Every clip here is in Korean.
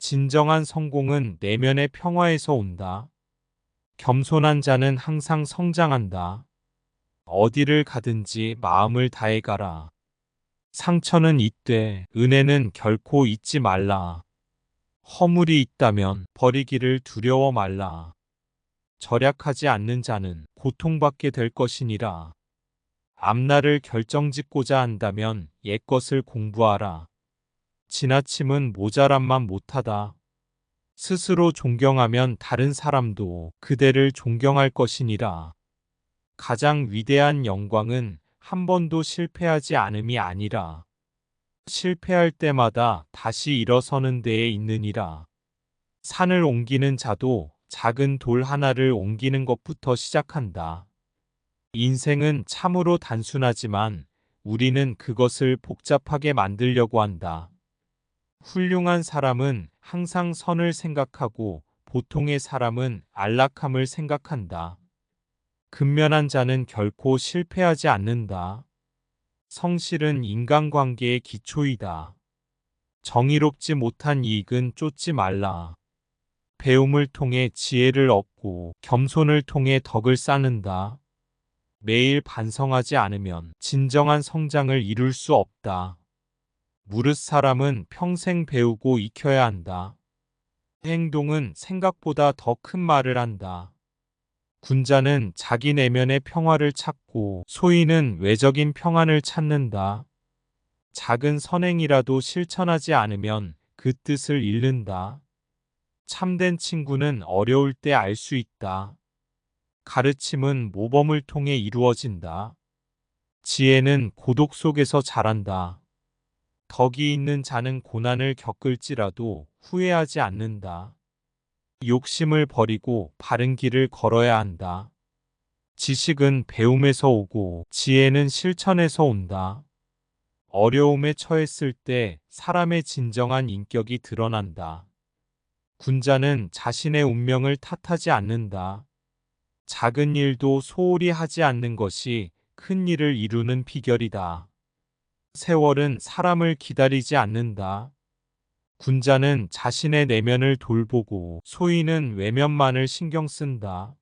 진정한 성공은 내면의 평화에서 온다. 겸손한 자는 항상 성장한다. 어디를 가든지 마음을 다해 가라. 상처는 있되 은혜는 결코 잊지 말라. 허물이 있다면 버리기를 두려워 말라. 절약하지 않는 자는 고통받게 될 것이니라. 앞날을 결정짓고자 한다면 옛것을 공부하라. 지나침은 모자람만 못하다. 스스로 존경하면 다른 사람도 그대를 존경할 것이니라. 가장 위대한 영광은 한 번도 실패하지 않음이 아니라 실패할 때마다 다시 일어서는 데에 있느니라. 산을 옮기는 자도 작은 돌 하나를 옮기는 것부터 시작한다. 인생은 참으로 단순하지만 우리는 그것을 복잡하게 만들려고 한다. 훌륭한 사람은 항상 선을 생각하고 보통의 사람은 안락함을 생각한다. 근면한 자는 결코 실패하지 않는다. 성실은 인간관계의 기초이다. 정의롭지 못한 이익은 쫓지 말라. 배움을 통해 지혜를 얻고 겸손을 통해 덕을 쌓는다. 매일 반성하지 않으면 진정한 성장을 이룰 수 없다. 무릇 사람은 평생 배우고 익혀야 한다. 행동은 생각보다 더 큰 말을 한다. 군자는 자기 내면의 평화를 찾고 소인은 외적인 평안을 찾는다. 작은 선행이라도 실천하지 않으면 그 뜻을 잃는다. 참된 친구는 어려울 때 알 수 있다. 가르침은 모범을 통해 이루어진다. 지혜는 고독 속에서 자란다. 덕이 있는 자는 고난을 겪을지라도 후회하지 않는다. 욕심을 버리고 바른 길을 걸어야 한다. 지식은 배움에서 오고 지혜는 실천에서 온다. 어려움에 처했을 때 사람의 진정한 인격이 드러난다. 군자는 자신의 운명을 탓하지 않는다. 작은 일도 소홀히 하지 않는 것이 큰 일을 이루는 비결이다. 세월은 사람을 기다리지 않는다. 군자는 자신의 내면을 돌보고 소인은 외면만을 신경 쓴다.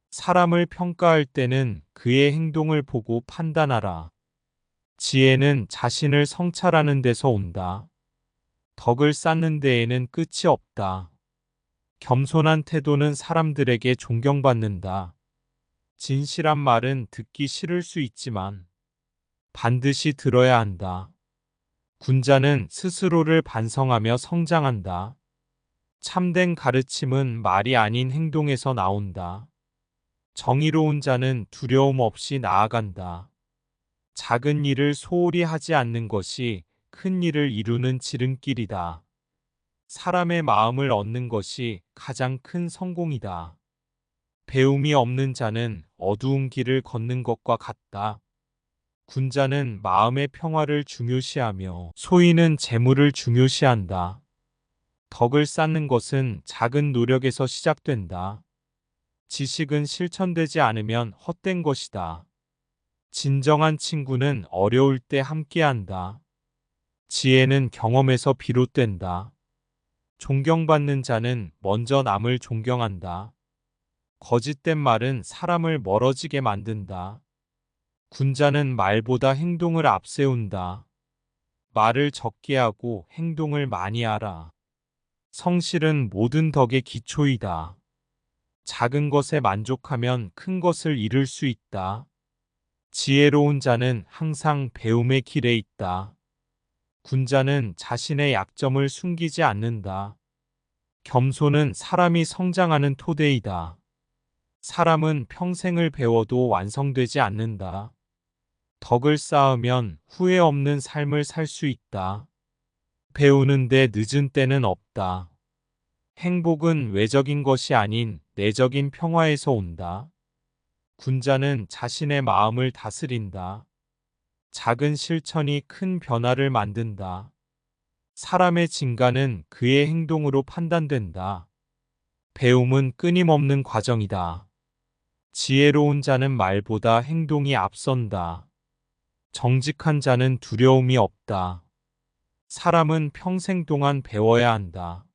사람을 평가할 때는 그의 행동을 보고 판단하라. 지혜는 자신을 성찰하는 데서 온다. 덕을 쌓는 데에는 끝이 없다. 겸손한 태도는 사람들에게 존경받는다. 진실한 말은 듣기 싫을 수 있지만 반드시 들어야 한다. 군자는 스스로를 반성하며 성장한다. 참된 가르침은 말이 아닌 행동에서 나온다. 정의로운 자는 두려움 없이 나아간다. 작은 일을 소홀히 하지 않는 것이 큰 일을 이루는 지름길이다. 사람의 마음을 얻는 것이 가장 큰 성공이다. 배움이 없는 자는 어두운 길을 걷는 것과 같다. 군자는 마음의 평화를 중요시하며 소인은 재물을 중요시한다. 덕을 쌓는 것은 작은 노력에서 시작된다. 지식은 실천되지 않으면 헛된 것이다. 진정한 친구는 어려울 때 함께한다. 지혜는 경험에서 비롯된다. 존경받는 자는 먼저 남을 존경한다. 거짓된 말은 사람을 멀어지게 만든다. 군자는 말보다 행동을 앞세운다. 말을 적게 하고 행동을 많이 하라. 성실은 모든 덕의 기초이다. 작은 것에 만족하면 큰 것을 이룰 수 있다. 지혜로운 자는 항상 배움의 길에 있다. 군자는 자신의 약점을 숨기지 않는다. 겸손은 사람이 성장하는 토대이다. 사람은 평생을 배워도 완성되지 않는다. 덕을 쌓으면 후회 없는 삶을 살 수 있다. 배우는데 늦은 때는 없다. 행복은 외적인 것이 아닌 내적인 평화에서 온다. 군자는 자신의 마음을 다스린다. 작은 실천이 큰 변화를 만든다. 사람의 진가는 그의 행동으로 판단된다. 배움은 끊임없는 과정이다. 지혜로운 자는 말보다 행동이 앞선다. 정직한 자는 두려움이 없다. 사람은 평생 동안 배워야 한다.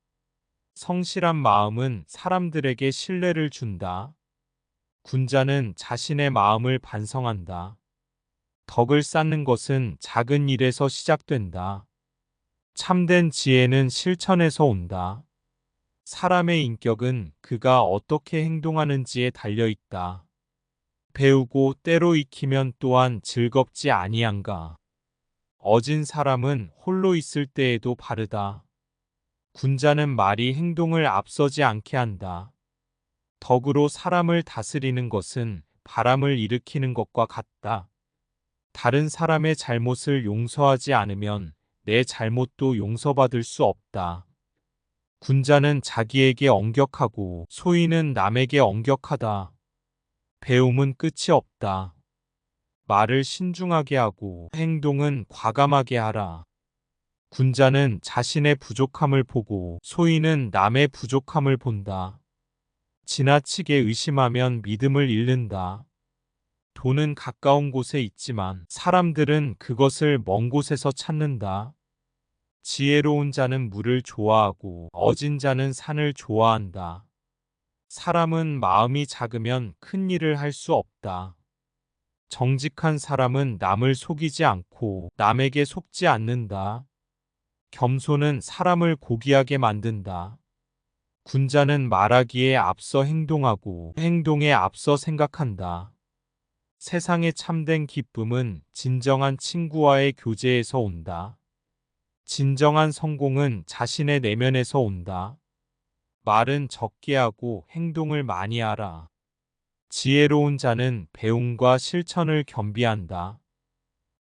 성실한 마음은 사람들에게 신뢰를 준다. 군자는 자신의 마음을 반성한다. 덕을 쌓는 것은 작은 일에서 시작된다. 참된 지혜는 실천에서 온다. 사람의 인격은 그가 어떻게 행동하는지에 달려 있다. 배우고 때로 익히면 또한 즐겁지 아니한가. 어진 사람은 홀로 있을 때에도 바르다. 군자는 말이 행동을 앞서지 않게 한다. 덕으로 사람을 다스리는 것은 바람을 일으키는 것과 같다. 다른 사람의 잘못을 용서하지 않으면 내 잘못도 용서받을 수 없다. 군자는 자기에게 엄격하고 소인은 남에게 엄격하다. 배움은 끝이 없다. 말을 신중하게 하고 행동은 과감하게 하라. 군자는 자신의 부족함을 보고 소인은 남의 부족함을 본다. 지나치게 의심하면 믿음을 잃는다. 돈은 가까운 곳에 있지만 사람들은 그것을 먼 곳에서 찾는다. 지혜로운 자는 물을 좋아하고 어진 자는 산을 좋아한다. 사람은 마음이 작으면 큰 일을 할 수 없다. 정직한 사람은 남을 속이지 않고 남에게 속지 않는다. 겸손은 사람을 고귀하게 만든다. 군자는 말하기에 앞서 행동하고 행동에 앞서 생각한다. 세상의 참된 기쁨은 진정한 친구와의 교제에서 온다. 진정한 성공은 자신의 내면에서 온다. 말은 적게 하고 행동을 많이 하라. 지혜로운 자는 배움과 실천을 겸비한다.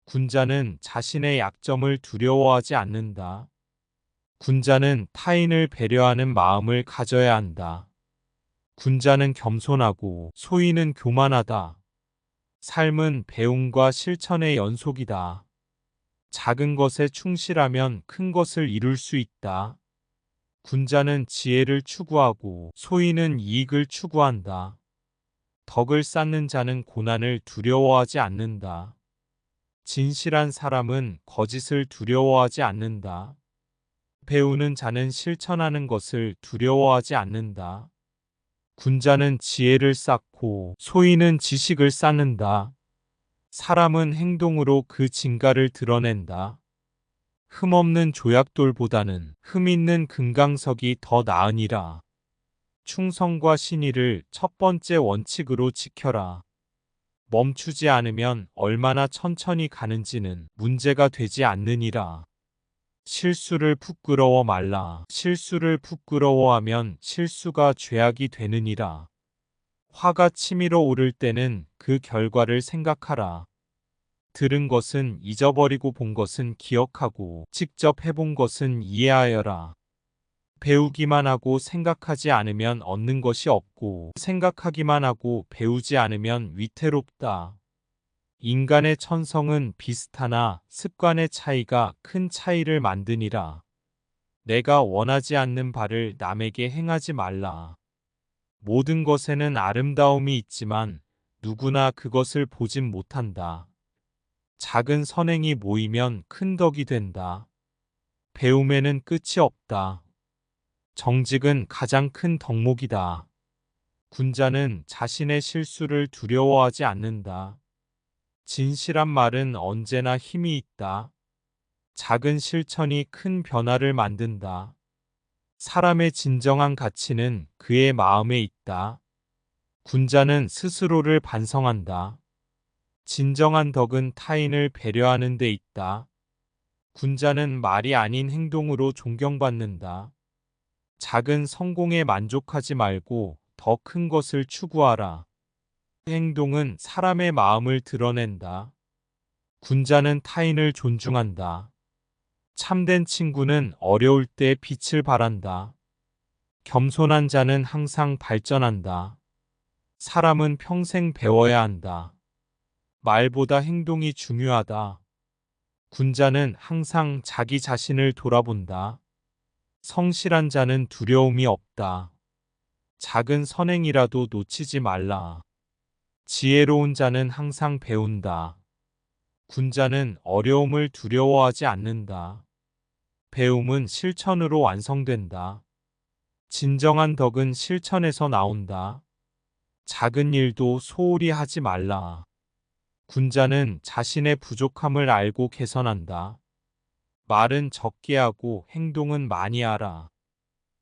군자는 자신의 약점을 두려워하지 않는다. 군자는 타인을 배려하는 마음을 가져야 한다. 군자는 겸손하고 소인은 교만하다. 삶은 배움과 실천의 연속이다. 작은 것에 충실하면 큰 것을 이룰 수 있다. 군자는 지혜를 추구하고 소인은 이익을 추구한다. 덕을 쌓는 자는 고난을 두려워하지 않는다. 진실한 사람은 거짓을 두려워하지 않는다. 배우는 자는 실천하는 것을 두려워하지 않는다. 군자는 지혜를 쌓고 소인은 지식을 쌓는다. 사람은 행동으로 그 진가를 드러낸다. 흠없는 조약돌보다는 흠 있는 금강석이 더 나으니라. 충성과 신의를 첫 번째 원칙으로 지켜라. 멈추지 않으면 얼마나 천천히 가는지는 문제가 되지 않느니라. 실수를 부끄러워 말라. 실수를 부끄러워하면 실수가 죄악이 되느니라. 화가 치밀어 오를 때는 그 결과를 생각하라. 들은 것은 잊어버리고 본 것은 기억하고 직접 해본 것은 이해하여라. 배우기만 하고 생각하지 않으면 얻는 것이 없고 생각하기만 하고 배우지 않으면 위태롭다. 인간의 천성은 비슷하나 습관의 차이가 큰 차이를 만드니라. 내가 원하지 않는 바를 남에게 행하지 말라. 모든 것에는 아름다움이 있지만 누구나 그것을 보진 못한다. 작은 선행이 모이면 큰 덕이 된다. 배움에는 끝이 없다. 정직은 가장 큰 덕목이다. 군자는 자신의 실수를 두려워하지 않는다. 진실한 말은 언제나 힘이 있다. 작은 실천이 큰 변화를 만든다. 사람의 진정한 가치는 그의 마음에 있다. 군자는 스스로를 반성한다. 진정한 덕은 타인을 배려하는 데 있다. 군자는 말이 아닌 행동으로 존경받는다. 작은 성공에 만족하지 말고 더 큰 것을 추구하라. 행동은 사람의 마음을 드러낸다. 군자는 타인을 존중한다. 참된 친구는 어려울 때 빛을 발한다. 겸손한 자는 항상 발전한다. 사람은 평생 배워야 한다. 말보다 행동이 중요하다. 군자는 항상 자기 자신을 돌아본다. 성실한 자는 두려움이 없다. 작은 선행이라도 놓치지 말라. 지혜로운 자는 항상 배운다. 군자는 어려움을 두려워하지 않는다. 배움은 실천으로 완성된다. 진정한 덕은 실천에서 나온다. 작은 일도 소홀히 하지 말라. 군자는 자신의 부족함을 알고 개선한다. 말은 적게 하고 행동은 많이 하라.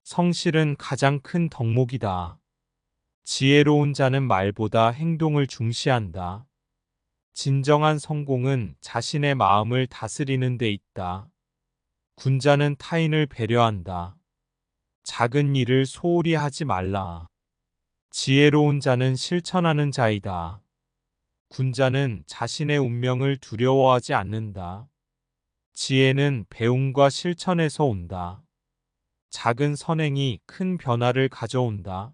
성실은 가장 큰 덕목이다. 지혜로운 자는 말보다 행동을 중시한다. 진정한 성공은 자신의 마음을 다스리는 데 있다. 군자는 타인을 배려한다. 작은 일을 소홀히 하지 말라. 지혜로운 자는 실천하는 자이다. 군자는 자신의 운명을 두려워하지 않는다. 지혜는 배움과 실천에서 온다. 작은 선행이 큰 변화를 가져온다.